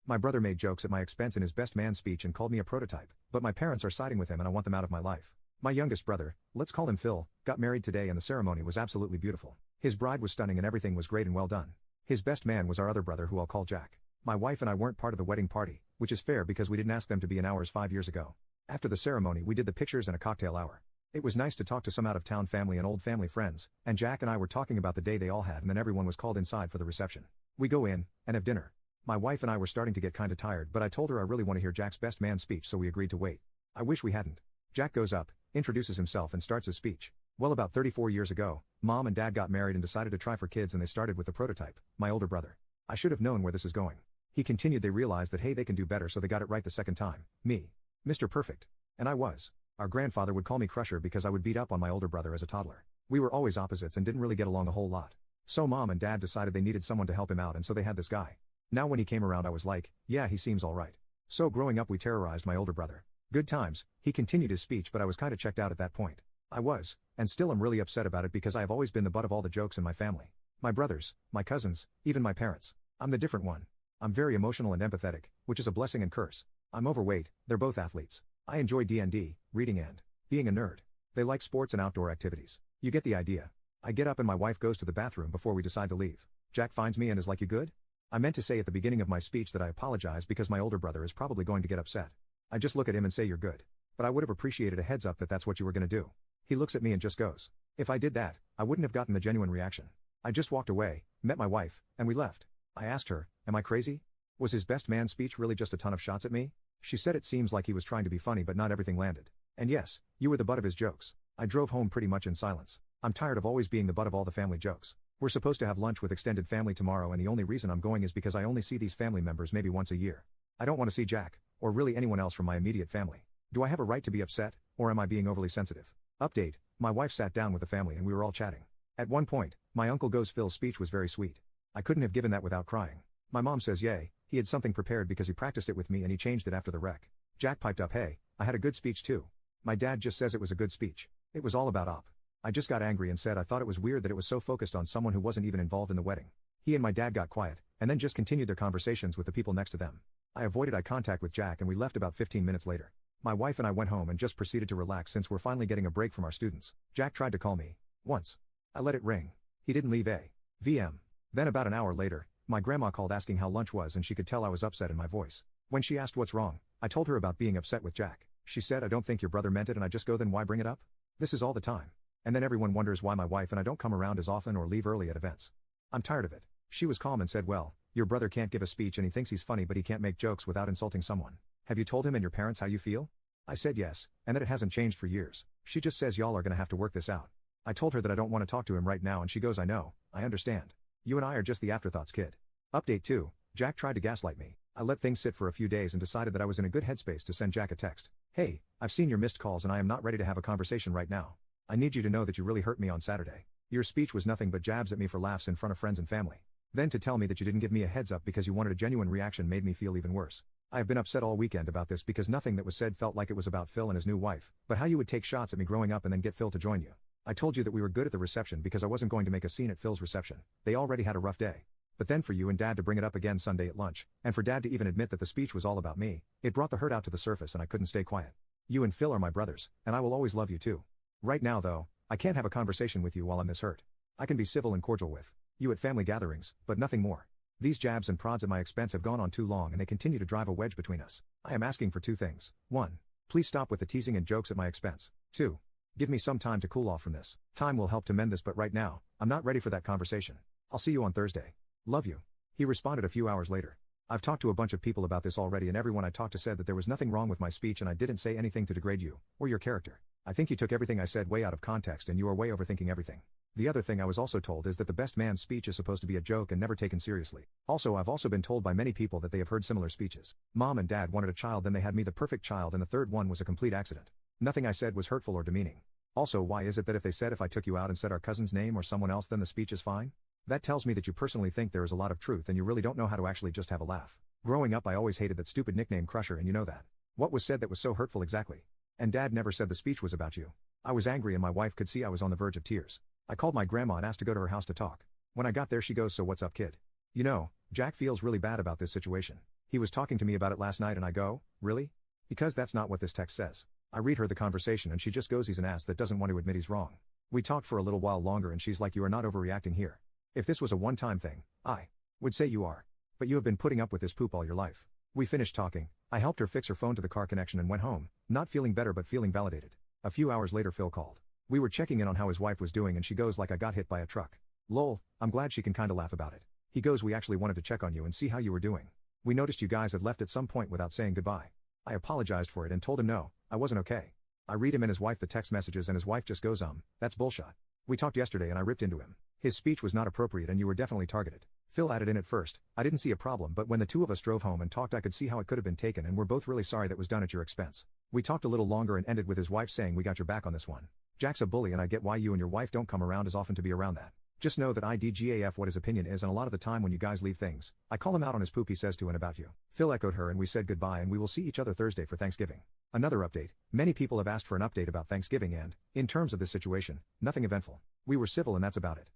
My brother made jokes at my expense in his best man speech and called me a prototype, but my parents are siding with him and I want them out of my life. My youngest brother, let's call him Phil, got married today and the ceremony was absolutely beautiful. His bride was stunning and everything was great and well done. His best man was our other brother who I'll call Jack. My wife and I weren't part of the wedding party, which is fair because we didn't ask them to be in ours 5 years ago. After the ceremony we did the pictures and a cocktail hour. It was nice to talk to some out-of-town family and old family friends, and Jack and I were talking about the day they all had and then everyone was called inside for the reception. We go in, and have dinner. My wife and I were starting to get kinda tired but I told her I really want to hear Jack's best man speech so we agreed to wait. I wish we hadn't. Jack goes up, introduces himself and starts his speech. Well, about 34 years ago, Mom and Dad got married and decided to try for kids and they started with the prototype, my older brother. I should have known where this is going. He continued. They realized that hey, they can do better, so they got it right the second time. Me. Mr. Perfect. And I was. Our grandfather would call me Crusher because I would beat up on my older brother as a toddler. We were always opposites and didn't really get along a whole lot. So Mom and Dad decided they needed someone to help him out and so they had this guy. Now when he came around I was like, yeah, he seems alright. So growing up we terrorized my older brother. Good times. He continued his speech but I was kinda checked out at that point. I was, and still am really upset about it because I have always been the butt of all the jokes in my family. My brothers, my cousins, even my parents. I'm the different one. I'm very emotional and empathetic, which is a blessing and curse. I'm overweight, they're both athletes. I enjoy D&D, reading and being a nerd. They like sports and outdoor activities. You get the idea. I get up and my wife goes to the bathroom before we decide to leave. Jack finds me and is like, you good? I meant to say at the beginning of my speech that I apologize because my older brother is probably going to get upset. I just look at him and say you're good. But I would have appreciated a heads up that that's what you were gonna do. He looks at me and just goes. If I did that, I wouldn't have gotten the genuine reaction. I just walked away, met my wife, and we left. I asked her, am I crazy? Was his best man speech really just a ton of shots at me? She said it seems like he was trying to be funny but not everything landed. And yes, you were the butt of his jokes. I drove home pretty much in silence. I'm tired of always being the butt of all the family jokes. We're supposed to have lunch with extended family tomorrow and the only reason I'm going is because I only see these family members maybe once a year. I don't want to see Jack, or really anyone else from my immediate family. Do I have a right to be upset, or am I being overly sensitive? Update, my wife sat down with the family and we were all chatting. At one point, my uncle goes Phil's speech was very sweet. I couldn't have given that without crying. My mom says yay, he had something prepared because he practiced it with me and he changed it after the wreck. Jack piped up hey, I had a good speech too. My dad just says it was a good speech. It was all about op. I just got angry and said I thought it was weird that it was so focused on someone who wasn't even involved in the wedding. He and my dad got quiet, and then just continued their conversations with the people next to them. I avoided eye contact with Jack and we left about 15 minutes later. My wife and I went home and just proceeded to relax since we're finally getting a break from our students. Jack tried to call me. Once. I let it ring. He didn't leave a VM. Then about an hour later, my grandma called asking how lunch was and she could tell I was upset in my voice. When she asked what's wrong, I told her about being upset with Jack. She said I don't think your brother meant it and I just go then why bring it up? This is all the time. And then everyone wonders why my wife and I don't come around as often or leave early at events. I'm tired of it. She was calm and said well, your brother can't give a speech and he thinks he's funny but he can't make jokes without insulting someone. Have you told him and your parents how you feel? I said yes, and that it hasn't changed for years. She just says y'all are gonna have to work this out. I told her that I don't want to talk to him right now and she goes I know, I understand. You and I are just the afterthoughts kid. Update 2, Jack tried to gaslight me. I let things sit for a few days and decided that I was in a good headspace to send Jack a text. Hey, I've seen your missed calls and I am not ready to have a conversation right now. I need you to know that you really hurt me on Saturday. Your speech was nothing but jabs at me for laughs in front of friends and family. Then to tell me that you didn't give me a heads up because you wanted a genuine reaction made me feel even worse. I have been upset all weekend about this because nothing that was said felt like it was about Phil and his new wife, but how you would take shots at me growing up and then get Phil to join you. I told you that we were good at the reception because I wasn't going to make a scene at Phil's reception. They already had a rough day. But then for you and Dad to bring it up again Sunday at lunch, and for Dad to even admit that the speech was all about me, it brought the hurt out to the surface and I couldn't stay quiet. You and Phil are my brothers, and I will always love you too. Right now though, I can't have a conversation with you while I'm this hurt. I can be civil and cordial with you at family gatherings, but nothing more. These jabs and prods at my expense have gone on too long and they continue to drive a wedge between us. I am asking for 2 things. 1. Please stop with the teasing and jokes at my expense. 2. Give me some time to cool off from this. Time will help to mend this but right now, I'm not ready for that conversation. I'll see you on Thursday. Love you. He responded a few hours later. I've talked to a bunch of people about this already and everyone I talked to said that there was nothing wrong with my speech and I didn't say anything to degrade you, or your character. I think you took everything I said way out of context and you are way overthinking everything. The other thing I was also told is that the best man's speech is supposed to be a joke and never taken seriously. Also I've also been told by many people that they have heard similar speeches. Mom and Dad wanted a child then they had me the perfect child and the third one was a complete accident. Nothing I said was hurtful or demeaning. Also why is it that if they said if I took you out and said our cousin's name or someone else then the speech is fine? That tells me that you personally think there is a lot of truth and you really don't know how to actually just have a laugh. Growing up I always hated that stupid nickname Crusher and you know that. What was said that was so hurtful exactly? And Dad never said the speech was about you. I was angry and my wife could see I was on the verge of tears. I called my grandma and asked to go to her house to talk. When I got there she goes so what's up kid? You know, Jack feels really bad about this situation. He was talking to me about it last night and I go, really? Because that's not what this text says. I read her the conversation and she just goes, he's an ass that doesn't want to admit he's wrong. We talked for a little while longer and she's like, you are not overreacting here. If this was a one-time thing, I would say you are. But you have been putting up with this poop all your life. We finished talking, I helped her fix her phone to the car connection and went home, not feeling better but feeling validated. A few hours later Phil called. We were checking in on how his wife was doing and she goes like, I got hit by a truck. Lol, I'm glad she can kinda laugh about it. He goes, we actually wanted to check on you and see how you were doing. We noticed you guys had left at some point without saying goodbye. I apologized for it and told him no, I wasn't okay. I read him and his wife the text messages and his wife just goes, that's bullshit. We talked yesterday and I ripped into him. His speech was not appropriate and you were definitely targeted. Phil added in at first, I didn't see a problem but when the two of us drove home and talked I could see how it could have been taken and we're both really sorry that was done at your expense. We talked a little longer and ended with his wife saying we got your back on this one. Jack's a bully and I get why you and your wife don't come around as often to be around that. Just know that I DGAF what his opinion is and a lot of the time when you guys leave things, I call him out on his poop he says to and about you. Phil echoed her and we said goodbye and we will see each other Thursday for Thanksgiving. Another update, many people have asked for an update about Thanksgiving and, in terms of this situation, nothing eventful. We were civil and that's about it.